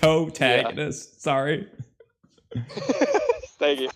co-protagonist. Yeah. Sorry. Thank you.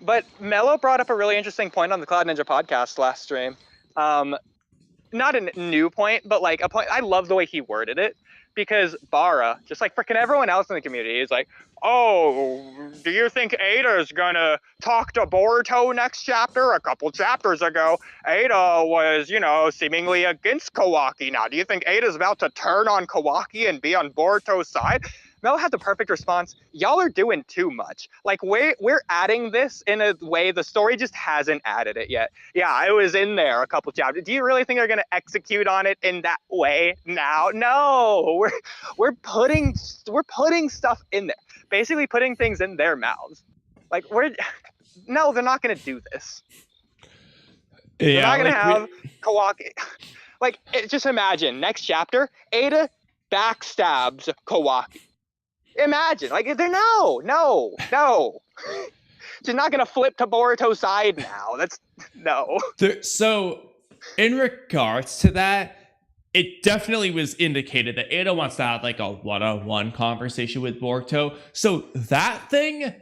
But Mello brought up a really interesting point on the Cloud Ninja podcast last stream. Not a new point, but like a point. I love the way he worded it, because Bara, just like freaking everyone else in the community, is like, oh, do you think Ada's gonna talk to Boruto next chapter? A couple chapters ago, Ada was, seemingly against Kawaki. Now, do you think Ada's about to turn on Kawaki and be on Boruto's side? Mel had the perfect response. Y'all are doing too much. Like, we're adding this in a way the story just hasn't added it yet. Yeah, I was in there a couple chapters. Do you really think they're going to execute on it in that way now? No, we're putting stuff in there. Basically putting things in their mouths. Like, no, they're not going to do this. They're not going to have Kawaki. Like, just imagine, next chapter, Ada backstabs Kawaki. Imagine, like, they're no. She's not gonna flip to Boruto's side now. No. So, in regards to that, it definitely was indicated that Ada wants to have like a one-on-one conversation with Boruto. So that thing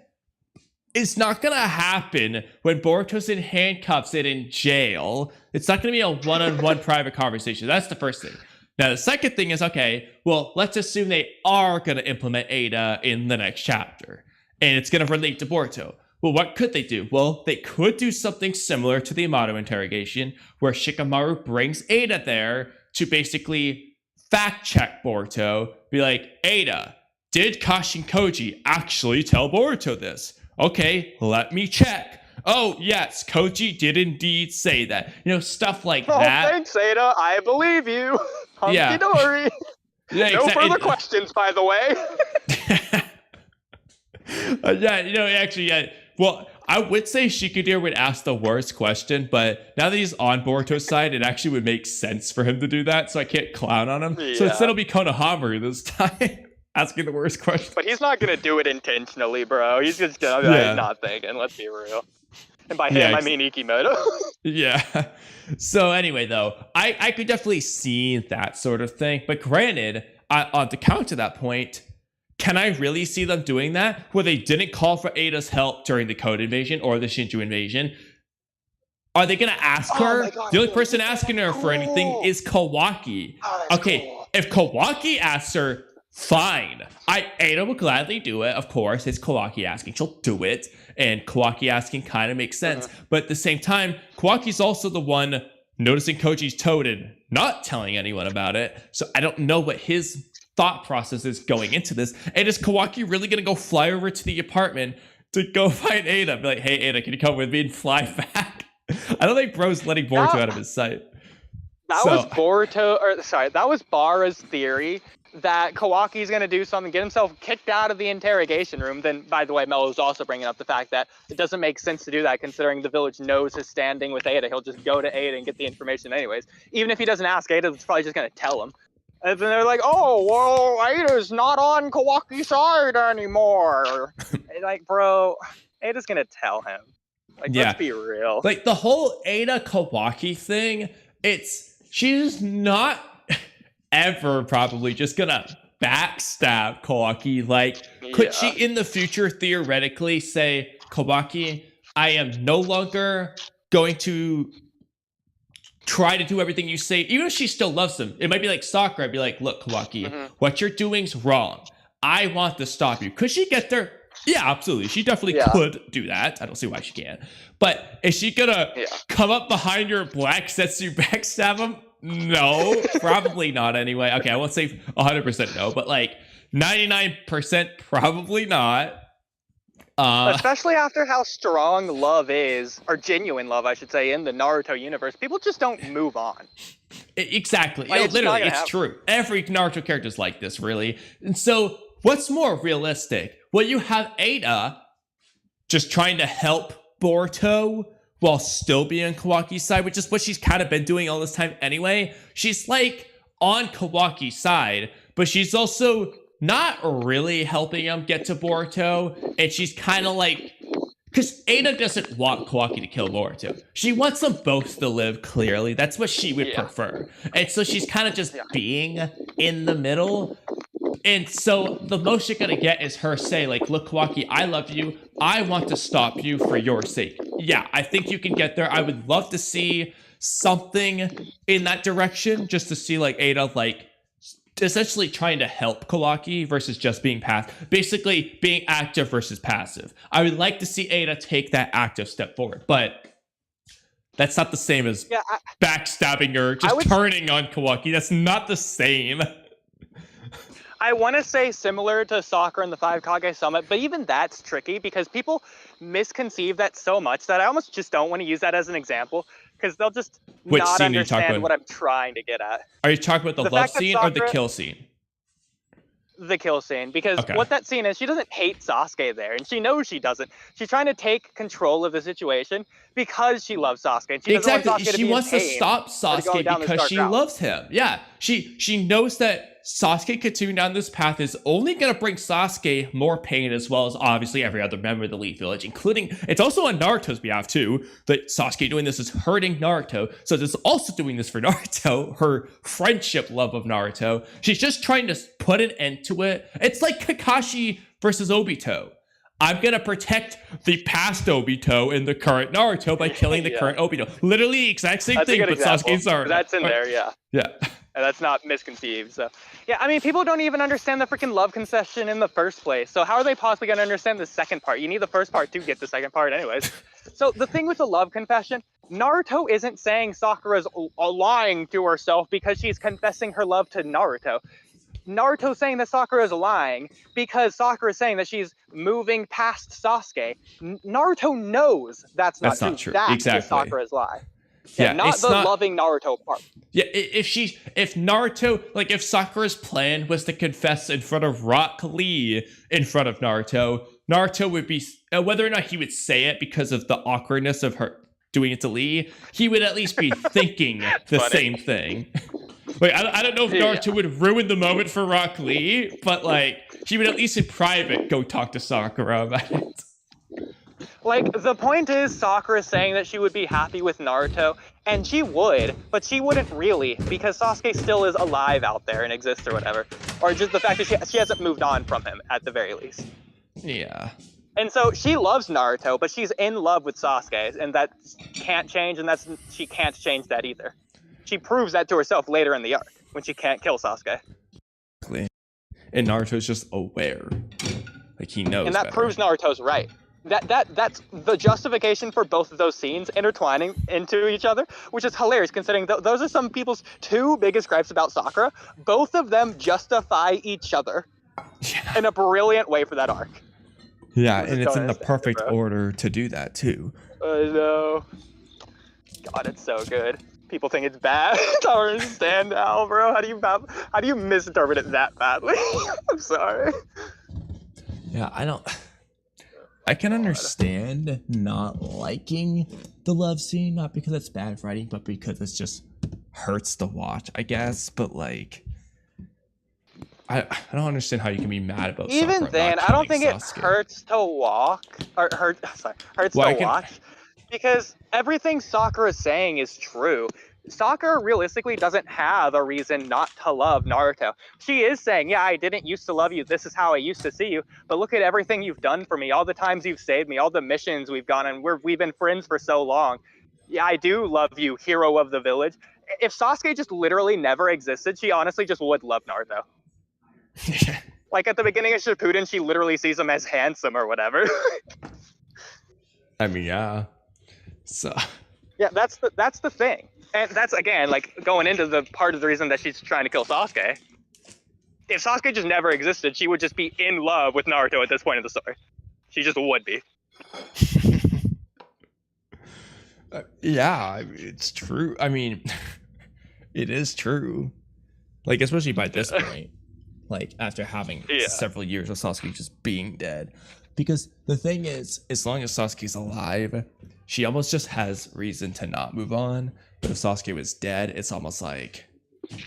is not gonna happen when Boruto's in handcuffs and in jail. It's not gonna be a one-on-one private conversation. That's the first thing. Now, the second thing is, okay, well, let's assume they are going to implement Ada in the next chapter, and it's going to relate to Boruto. Well, what could they do? Well, they could do something similar to the Yamato interrogation, where Shikamaru brings Ada there to basically fact-check Boruto, be like, Ada, did Kashin Koji actually tell Boruto this? Okay, let me check. Oh, yes, Koji did indeed say that. Stuff like that. Oh, thanks, Ada. I believe you. Hunky-dory. Yeah, no further questions, by the way. Well, I would say Shikadir would ask the worst question, but now that he's on Boruto's side, it actually would make sense for him to do that, so I can't clown on him. Yeah. So instead it'll be Konohamaru this time, asking the worst question. But he's not going to do it intentionally, bro. He's just going to be not thinking, let's be real. And by him, I mean Ikimoto. Yeah. So anyway, though, I could definitely see that sort of thing. But granted, on to counter that point, can I really see them doing that? Where they didn't call for Ada's help during the Code invasion or the Shinju invasion? Are they going to ask her? God, the only person asking her for anything is Kawaki. Okay, cool. If Kawaki asks her, fine. Ada will gladly do it. Of course, it's Kawaki asking. She'll do it. And Kawaki asking kind of makes sense. But at the same time, Kawaki's also the one noticing Koji's toad and not telling anyone about it. So I don't know what his thought process is going into this. And is Kawaki really going to go fly over to the apartment to go find Ada? Be like, hey, Ada, can you come with me and fly back? I don't think bro's letting Boruto out of his sight. That was Bara's theory, that Kawaki's going to do something, get himself kicked out of the interrogation room. Then, by the way, Mello's also bringing up the fact that it doesn't make sense to do that, considering the village knows his standing with Ada. He'll just go to Ada and get the information anyways. Even if he doesn't ask Ada, it's probably just going to tell him. And then they're like, oh, well, Ada's not on Kawaki's side anymore. Like, bro, Ada's going to tell him. Like, let's be real. Like, the whole Ada Kawaki thing, she's not ever probably just gonna backstab Kawaki. Like, could she in the future theoretically say, Kawaki, I am no longer going to try to do everything you say, even if she still loves him? It might be like Sakura. I'd be like, look, Kawaki, what you're doing's wrong. I want to stop you. Could she get there? Yeah, absolutely. She definitely could do that. I don't see why she can't. But is she gonna come up behind your Black Setsu backstab him? No, probably not anyway. Okay, I won't say 100% no, but like 99% probably not. Especially after how strong love is, or genuine love, I should say, in the Naruto universe. People just don't move on. Exactly. Like, literally, it's true. Every Naruto character is like this, really. And so, what's more realistic? Well, you have Ada just trying to help Boruto while still being on Kawaki's side, which is what she's kind of been doing all this time anyway. She's like on Kawaki's side, but she's also not really helping him get to Boruto. And she's kind of like, because Ada doesn't want Kawaki to kill Boruto. She wants them both to live, clearly. That's what she would prefer. And so she's kind of just being in the middle. And so the most you're gonna get is her say, like, look, Walky, I love you. I want to stop you for your sake. Yeah, I think you can get there. I would love to see something in that direction, just to see like Ada like essentially trying to help Kawaki versus just being passive. Basically being active versus passive. I would like to see Ada take that active step forward, but that's not the same as backstabbing or just turning on Kawaki. That's not the same. I want to say similar to Sakura and the 5 Kage Summit, but even that's tricky because people misconceive that so much that I almost just don't want to use that as an example because they'll just not understand what I'm trying to get at. Are you talking about the love scene or the kill scene? The kill scene, because what that scene is, she doesn't hate Sasuke there, and she knows she doesn't. She's trying to take control of the situation because she loves Sasuke. And she doesn't want Sasuke to be wants to stop Sasuke because she loves him. Yeah, she knows that Sasuke continuing down this path is only going to bring Sasuke more pain, as well as obviously every other member of the Elite Village, including, it's also on Naruto's behalf too, that Sasuke doing this is hurting Naruto. So it's also doing this for Naruto, her friendship love of Naruto. She's just trying to put an end to it. It's like Kakashi versus Obito. I'm going to protect the past Obito and the current Naruto by killing the current Obito. Literally the exact same thing, but Sasuke's Naruto. That's in there, yeah. Yeah. And that's not misconceived. So, yeah, I mean, people don't even understand the freaking love concession in the first place. So how are they possibly going to understand the second part? You need the first part to get the second part anyways. So the thing with the love confession, Naruto isn't saying Sakura's lying to herself because she's confessing her love to Naruto. Naruto's saying that Sakura is lying because Sakura is saying that she's moving past Sasuke. Naruto knows that's not true. That's Sakura's lie. Yeah, not the loving Naruto part. Yeah, if Naruto, like if Sakura's plan was to confess in front of Rock Lee in front of Naruto, Naruto would be, whether or not he would say it because of the awkwardness of her doing it to Lee, he would at least be thinking the same thing. Like, I don't know if Naruto would ruin the moment for Rock Lee, but like, he would at least in private go talk to Sakura about it. Like, the point is, Sakura is saying that she would be happy with Naruto, and she would, but she wouldn't really, because Sasuke still is alive out there and exists or whatever. Or just the fact that she hasn't moved on from him, at the very least. Yeah. And so, she loves Naruto, but she's in love with Sasuke, and that can't change, and she can't change that either. She proves that to herself later in the arc, when she can't kill Sasuke. And Naruto's just aware. Like, he knows. And that proves Naruto's right. That's the justification for both of those scenes intertwining into each other, which is hilarious considering those are some people's 2 biggest gripes about Sakura. Both of them justify each other in a brilliant way for that arc. Yeah, and it's in the perfect order to do that too. I know. God, it's so good. People think it's bad. I don't understand now, bro. How do you misinterpret it that badly? I'm sorry. Yeah, I can understand not liking the love scene, not because it's bad writing, but because it just hurts to watch, I guess. But like, I don't understand how you can be mad about even Sakura then. not I don't think Sasuke. it hurts to watch to watch because everything Sakura is saying is true. Sakura realistically doesn't have a reason not to love Naruto. She is saying, yeah, I didn't used to love you. This is how I used to see you. But look at everything you've done for me. All the times you've saved me. All the missions we've gone on. We've been friends for so long. Yeah, I do love you, hero of the village. If Sasuke just literally never existed, she honestly just would love Naruto. Like at the beginning of Shippuden, she literally sees him as handsome or whatever. I mean, yeah. So. Yeah, that's the thing. And that's, again, like, going into the part of the reason that she's trying to kill Sasuke. If Sasuke just never existed, she would just be in love with Naruto at this point in the story. She just would be. Yeah, it's true. I mean, it is true. Like, especially by this point. Like, after having several years of Sasuke just being dead. Because the thing is, as long as Sasuke's alive, she almost just has reason to not move on. But if Sasuke was dead, it's almost like you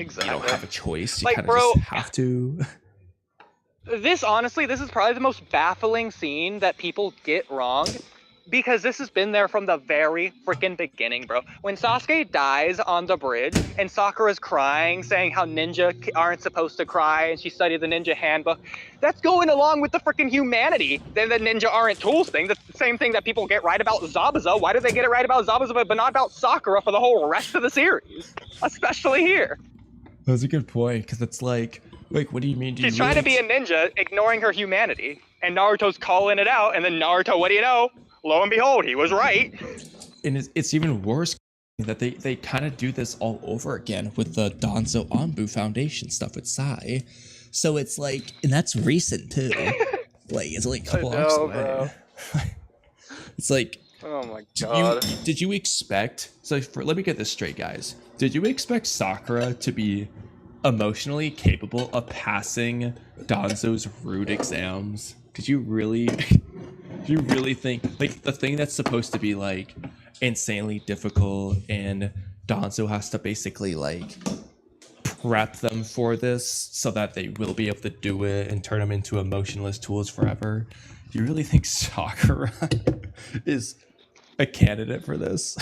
don't have a choice. You like, kind of just have to. This is probably the most baffling scene that people get wrong. Because this has been there from the very freaking beginning, bro. When Sasuke dies on the bridge and Sakura's crying, saying how ninja aren't supposed to cry and she studied the ninja handbook, that's going along with the freaking humanity. Then the ninja aren't tools thing. That's the same thing that people get right about Zabuza. Why do they get it right about Zabuza but not about Sakura for the whole rest of the series? Especially here. That's a good point, because it's like, what do you mean? She's trying to be a ninja, ignoring her humanity. And Naruto's calling it out, and then Naruto, what do you know? Lo and behold, he was right. And it's even worse that they kind of do this all over again with the Danzo Anbu Foundation stuff with Sai. So it's like, and that's recent too. Like, it's like a couple arcs away. Bro. It's like, oh my god. Did you expect, let me get this straight, guys. Did you expect Sakura to be emotionally capable of passing Danzo's rude exams? Did you really think, like, the thing that's supposed to be like insanely difficult and Danzo has to basically like prep them for this so that they will be able to do it and turn them into emotionless tools forever? Do you really think Sakura is a candidate for this?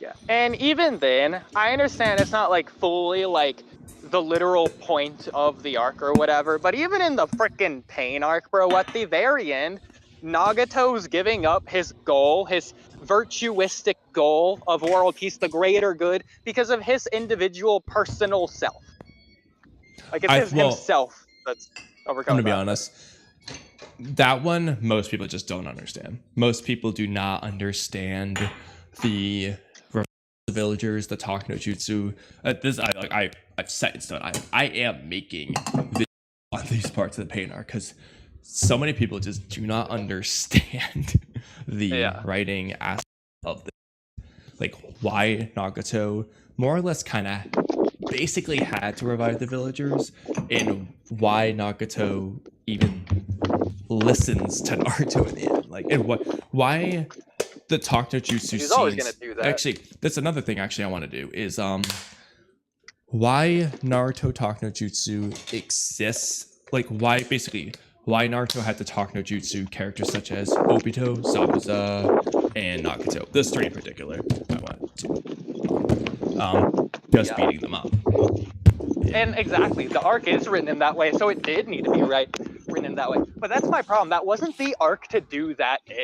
Yeah. And even then, I understand it's not like fully like the literal point of the arc or whatever, but even in the frickin' pain arc, bro, at the very end, Nagato's giving up his goal, his virtuistic goal of world peace, the greater good, because of his individual personal self. Like, it's himself that's overcoming. I'm gonna be honest. That one, most people just don't understand. Most people do not understand the villagers, the talk no jutsu. I've set in stone. I am making videos on these parts of the pain arc because so many people just do not understand the writing aspect of this. Like, why Nagato more or less kind of basically had to revive the villagers, and why Nagato even listens to Naruto in the end. Like, and why the talk no jutsu He's scenes, always gonna do that. Actually, that's another thing I want to do is why Naruto talk no jutsu exists. Like, why Naruto had to talk no jutsu characters such as Obito, Zabuza, and Nagato. Those three in particular. I want to beating them up. And exactly, the arc is written in that way, so it did need to be written in that way. But that's my problem. That wasn't the arc to do that in.